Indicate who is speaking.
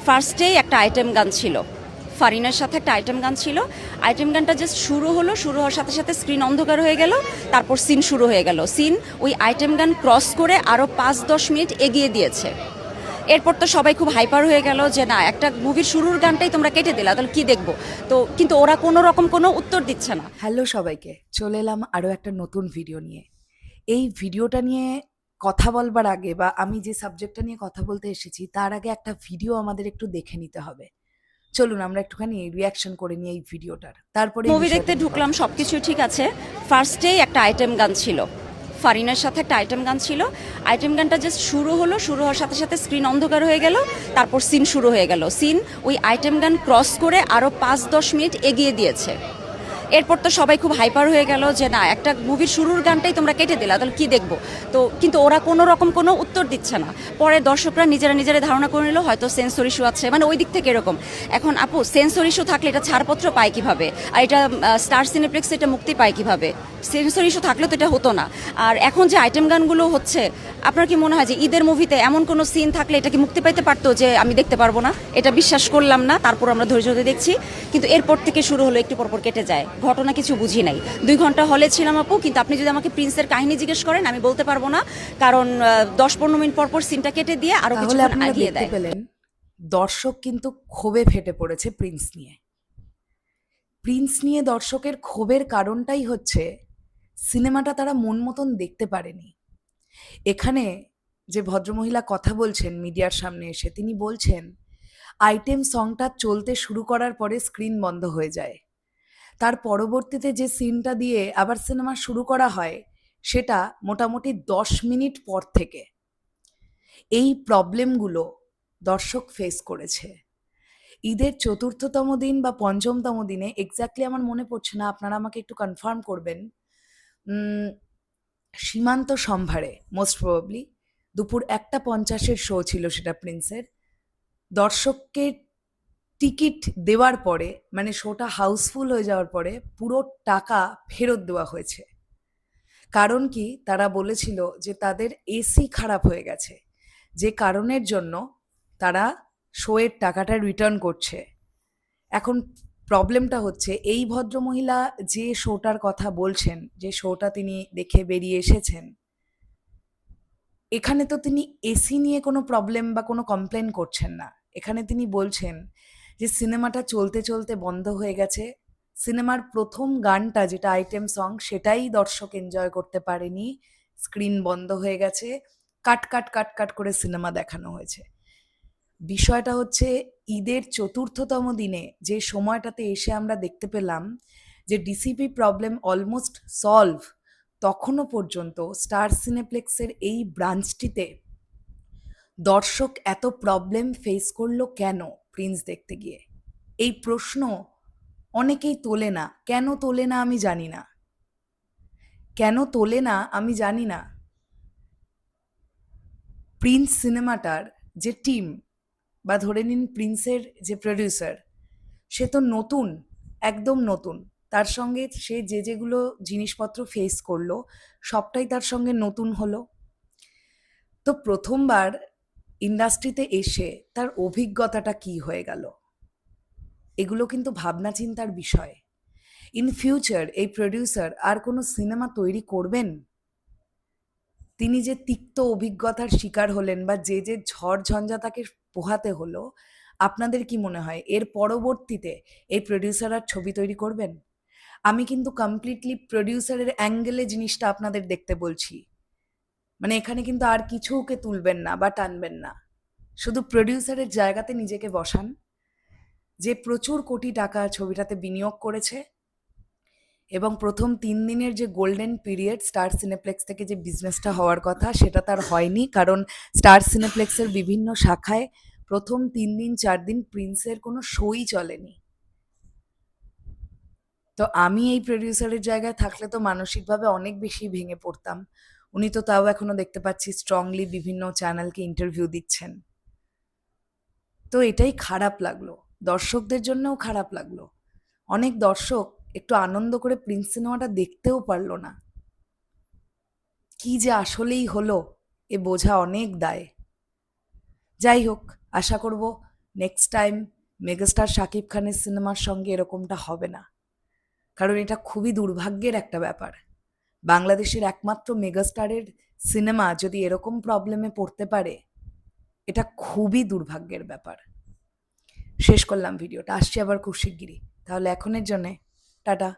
Speaker 1: ফার্স্টেই একটা আইটেম গান ছিল, ফারিনার সাথে একটা আইটেম গান ছিল। আইটেম গানটা জাস্ট শুরু হলো, শুরু হওয়ার সাথে সাথে স্ক্রিন অন্ধকার হয়ে গেল, তারপর সিন শুরু হয়ে গেল। সিন ওই আইটেম গান ক্রস করে আরও 5-10 মিনিট এগিয়ে দিয়েছে। এরপর তো সবাই খুব হাইপার হয়ে গেল যে না, একটা মুভির শুরুর গানটাই তোমরা কেটে দিলা, তাহলে কি দেখবো? তো কিন্তু ওরা কোনো রকম কোনো উত্তর দিচ্ছে না।
Speaker 2: হ্যালো সবাইকে, চলে এলাম আরও একটা নতুন ভিডিও নিয়ে। এই ভিডিওটা নিয়ে কথা বলবার আগে বা আমি যে সাবজেক্টটা নিয়ে কথা বলতে এসেছি তার আগে একটা ভিডিও আমাদের একটু দেখে নিতে হবে। চলুন আমরা একটুখানি রিয়াকশন করে নিই এই ভিডিওটার, তারপরে এই
Speaker 1: মুভি
Speaker 2: বিষয়টা
Speaker 1: দেখতে
Speaker 2: নিয়ে
Speaker 1: ঢুকলাম,
Speaker 2: কথা
Speaker 1: সব
Speaker 2: বলছি।
Speaker 1: কিছুই ঠিক আছে। ফার্স্টেই একটা আইটেম গান ছিল, ফারিনার সাথে একটা আইটেম গান ছিল। আইটেম গানটা জাস্ট শুরু হলো, শুরু হওয়ার সাথে সাথে স্ক্রিন অন্ধকার হয়ে গেল, তারপর সিন শুরু হয়ে গেল। সিন ওই আইটেম গান ক্রস করে আরও 5-10 মিনিট এগিয়ে দিয়েছে। এরপর তো সবাই খুব হাইপার হয়ে গেল যে না, একটা মুভির শুরুর গানটাই তোমরা কেটে দিলা, তাহলে কি দেখবো? তো কিন্তু ওরা কোনো রকম কোনো উত্তর দিচ্ছে না। পরে দর্শকরা নিজেরা নিজেরা ধারণা করে নিল হয়তো সেন্সর ইস্যু আছে, মানে ওই দিক থেকে এরকম। এখন আপু, সেন্সর ইস্যু থাকলে এটা ছাড়পত্র পায় কিভাবে? আর এটা স্টার সিনেপ্লেক্স এটা মুক্তি পায় কিভাবে? সেন্সর ইস্যু থাকলে তো এটা হতো না। আর এখন যে আইটেম গানগুলো হচ্ছে, আপনার কি মনে হয় যে ঈদের মুভিতে এমন কোনো সিন থাকলে এটা কি মুক্তি পাইতে পারতো যে আমি দেখতে পারবো না? এটা বিশ্বাস করলাম না, তারপর আমরা ধৈর্য ধরে দেখছি। কিন্তু এরপর থেকে শুরু হলো, একটু পরপর কেটে যায়, ঘটনা কিছু বুঝি নাই। 2 ঘন্টা হলে ছিলাম আপু, কিন্তু আপনি যদি আমাকে প্রিন্সের কাহিনী জিজ্ঞেস করেন আমি বলতে পারবো না, কারণ 10-15 মিনিট পর পর সিনটা কেটে দিয়ে আরো
Speaker 2: তাহলে
Speaker 1: কিছুক্ষণ
Speaker 2: আপনারা
Speaker 1: আগিয়ে
Speaker 2: দেখতে
Speaker 1: দেয়।
Speaker 2: পেলেন দর্শক কিন্তু ক্ষোভে ফেটে পড়েছে প্রিন্স নিয়ে। প্রিন্স নিয়ে দর্শকের ক্ষোভের কারণটাই হচ্ছে সিনেমাটা তারা মন মতন দেখতে পারেনি। এখানে যে ভদ্রমহিলা কথা বলছেন মিডিয়ার সামনে এসে, তিনি বলছেন আইটেম সংটা চলতে শুরু করার পরে স্ক্রিন বন্ধ হয়ে যায়। তার পরবর্তীতে যে সিনটা দিয়ে আবার সিনেমা শুরু করা হয় সেটা মোটামুটি 10 মিনিট পর থেকে। এই প্রবলেমগুলো দর্শক ফেস করেছে। ঈদের চতুর্থতম দিন বা পঞ্চমতম দিনে, এক্স্যাক্টলি আমার মনে পড়ছে না, আপনারা আমাকে একটু কনফার্ম করবেন। সীমান্ত সম্ভারে মোস্ট প্রবাবলি দুপুর 1:50 শো ছিল সেটা প্রিন্সের। দর্শককে টিকিট দেওয়ার পরে, মানে শোটা হাউসফুল হয়ে যাওয়ার পরে পুরো টাকা ফেরত দেওয়া হয়েছে। কারণ কি, তারা বলেছিল যে তাদের এসি খারাপ হয়ে গেছে, যে কারণের জন্য তারা শোয়ের টাকাটা রিটার্ন করছে। এখন প্রবলেমটা হচ্ছে এই ভদ্রমহিলা যে শোটার কথা বলছেন, যে শোটা তিনি দেখে বেরিয়ে এসেছেন, এখানে তো তিনি এসি নিয়ে কোনো প্রবলেম বা কোনো কমপ্লেন করছেন না। এখানে তিনি বলছেন যে সিনেমাটা চলতে চলতে বন্ধ হয়ে গেছে, সিনেমার প্রথম গানটা যেটা আইটেম সং সেটাই দর্শক এনজয় করতে পারেনি, স্ক্রিন বন্ধ হয়ে গেছে, কাট কাট কাট কাট করে সিনেমা দেখানো হয়েছে। বিষয়টা হচ্ছে ঈদের চতুর্থতম দিনে যে সময়টাতে এসে আমরা দেখতে পেলাম যে ডিসিপি প্রবলেম অলমোস্ট সলভ, তখনও পর্যন্ত স্টার সিনেপ্লেক্সের এই ব্রাঞ্চটিতে দর্শক এত প্রবলেম ফেস করলো কেন প্রিন্স দেখতে গিয়ে? এই প্রশ্ন অনেকেই তোলে না। কেন তোলে না আমি জানি না, কেন তোলে না আমি জানি না। প্রিন্স সিনেমাটার যে টিম, বা ধরে নিন প্রিন্সের যে প্রডিউসার, সে তো নতুন, একদম নতুন। তার সঙ্গে সে যে যেগুলো জিনিসপত্র ফেস করলো সবটাই তার সঙ্গে নতুন হলো। তো প্রথমবার ইন্ডাস্ট্রিতে এসে তার অভিজ্ঞতাটা কি হয়ে গেল, এগুলো কিন্তু ভাবনা চিন্তার বিষয়। ইন ফিউচার এই প্রডিউসার আর কোনো সিনেমা তৈরি করবেন? তিনি যে তিক্ত অভিজ্ঞতার শিকার হলেন বা যে যে ঝড় ঝঞ্ঝা তাকে পোহাতে হলো, আপনাদের কি মনে হয় এর পরবর্তীতে এই প্রডিউসার আর ছবি তৈরি করবেন? আমি কিন্তু কমপ্লিটলি প্রডিউসারের অ্যাঙ্গেলে জিনিসটা আপনাদের দেখতে বলছি। মানে এখানে কিন্তু আর কিছুকে তুলবেন না বা টানবেন না, শুধু প্রডিউসারের জায়গাতে নিজেকে বসান, যে প্রচুর কোটি টাকা ছবিটাতে বিনিয়োগ করেছে এবং প্রথম 3 দিনের যে গোল্ডেন পিরিয়ড স্টার সিনেপ্লেক্স থেকে যে বিজনেসটা হওয়ার কথা সেটা তার হয়নি, কারণ স্টার সিনেপ্লেক্সের বিভিন্ন শাখায় প্রথম 3 দিন 4 দিন প্রিন্সের কোনো শোই চলেনি। তো আমি এই প্রডিউসারের জায়গায় থাকলে তো মানসিকভাবে অনেক বেশি ভেঙে পড়তাম। উনি তো তাও এখনো দেখতে পাচ্ছি স্ট্রংলি বিভিন্ন চ্যানেলকে ইন্টারভিউ দিচ্ছেন। তো এটাই খারাপ লাগলো, দর্শকদের জন্যও খারাপ লাগলো। অনেক দর্শক একটু আনন্দ করে প্রিন্স সিনেমাটা দেখতেও পারলো না। কি যে আসলেই হলো এ বোঝা অনেক দায়। যাই হোক, আশা করব নেক্সট টাইম মেগাস্টার শাকিব খানের সিনেমার সঙ্গে এরকমটা হবে না, কারণ এটা খুবই দুর্ভাগ্যের একটা ব্যাপার। বাংলাদেশের একমাত্র মেগাস্টারের সিনেমা যদি এরকম প্রবলেমে পড়তে পারে, এটা খুবই দুর্ভাগ্যের ব্যাপার। শেষ করলাম ভিডিওটা, আসছি আবার খুব শিগগিরই। তাহলে এখনের জন্যে টাটা।